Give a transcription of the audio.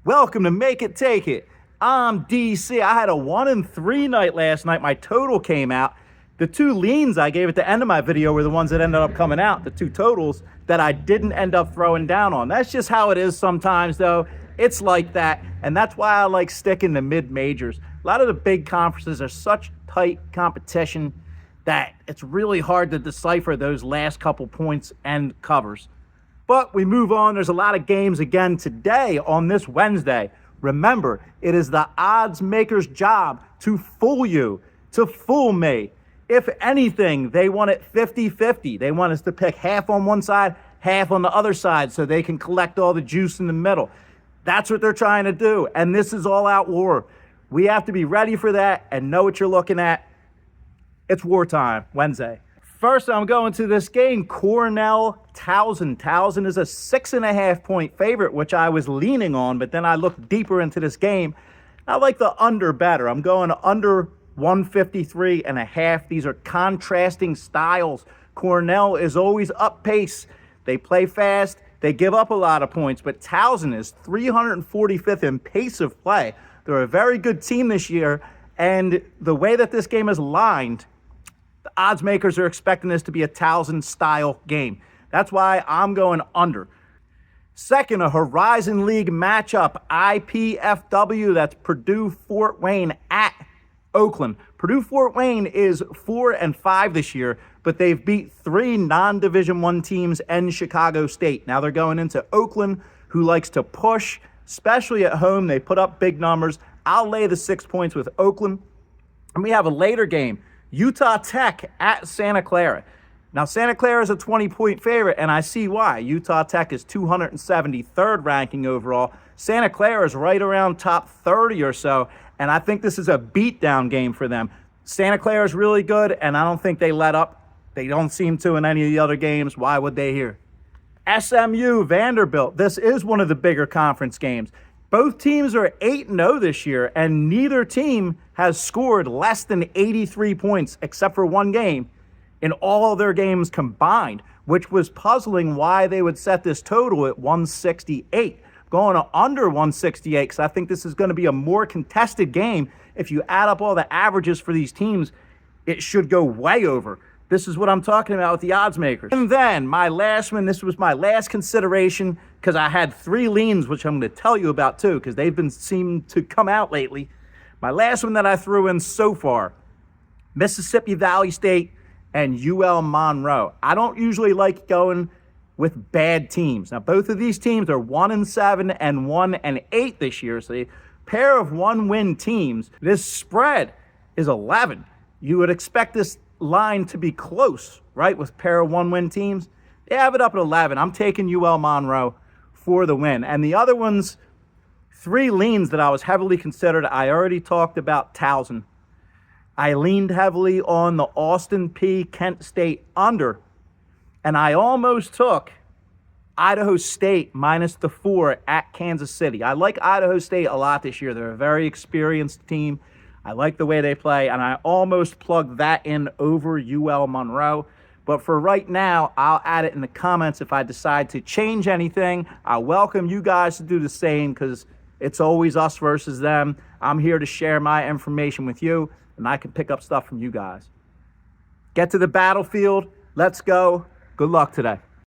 Welcome to Make It Take It. I'm DC. I had a 1-3 night last night. My total came out. The two leans I gave at the end of my video were the ones that ended up coming out, the two totals that I didn't end up throwing down on. That's just how it is sometimes, though. It's like that, and that's why I like sticking to mid-majors. A lot of the big conferences are such tight competition that it's really hard to decipher those last couple points and covers. But we move on. There's a lot of games again today on this Wednesday. Remember, it is the odds maker's job to fool you, to fool me. If anything, they want it 50-50. They want us to pick half on one side, half on the other side, so they can collect all the juice in the middle. That's what they're trying to do, and this is all-out war. We have to be ready for that and know what you're looking at. It's wartime, Wednesday. First, I'm going to this game, Cornell-Towson. Towson is a 6.5-point favorite, which I was leaning on, but then I looked deeper into this game. I like the under better. I'm going under 153.5. These are contrasting styles. Cornell is always up pace. They play fast. They give up a lot of points, but Towson is 345th in pace of play. They're a very good team this year, and the way that this game is lined, the odds makers are expecting this to be a Towson-style game. That's why I'm going under. Second, a Horizon League matchup, IPFW, that's Purdue-Fort Wayne at Oakland. Purdue-Fort Wayne is 4-5 this year, but they've beat 3 non-Division I teams and Chicago State. Now they're going into Oakland, who likes to push, especially at home. They put up big numbers. I'll lay the 6 points with Oakland. And we have a later game, Utah Tech at Santa Clara. Now, Santa Clara is a 20-point favorite, and I see why. Utah Tech is 273rd ranking overall. Santa Clara is right around top 30 or so, and I think this is a beatdown game for them. Santa Clara is really good, and I don't think they let up. They don't seem to in any of the other games. Why would they here? SMU, Vanderbilt. This is one of the bigger conference games. Both teams are 8-0 this year, and neither team has scored less than 83 points, except for one game, in all of their games combined, which was puzzling why they would set this total at 168. Going under 168, because I think this is going to be a more contested game. If you add up all the averages for these teams, it should go way over. This is what I'm talking about with the odds makers. And then my last one, this was my last consideration, because I had 3 leans, which I'm going to tell you about too, because they've been seeming to come out lately. My last one that I threw in so far, Mississippi Valley State and UL Monroe. I don't usually like going with bad teams. Now, both of these teams are 1-7 and 1-8 this year, so a pair of 1-win teams. This spread is 11. You would expect this line to be close, right, with a pair of 1-win teams. They have it up at 11. I'm taking UL Monroe for the win. And the other ones, 3 leans that I was heavily considered. I already talked about Towson. I leaned heavily on the Austin P. Kent State under, and I almost took Idaho State minus the 4 at Kansas City. I like Idaho State a lot this year. They're a very experienced team. I like the way they play, and I almost plugged that in over UL Monroe. But for right now, I'll add it in the comments if I decide to change anything. I welcome you guys to do the same, because it's always us versus them. I'm here to share my information with you, and I can pick up stuff from you guys. Get to the battlefield. Let's go. Good luck today.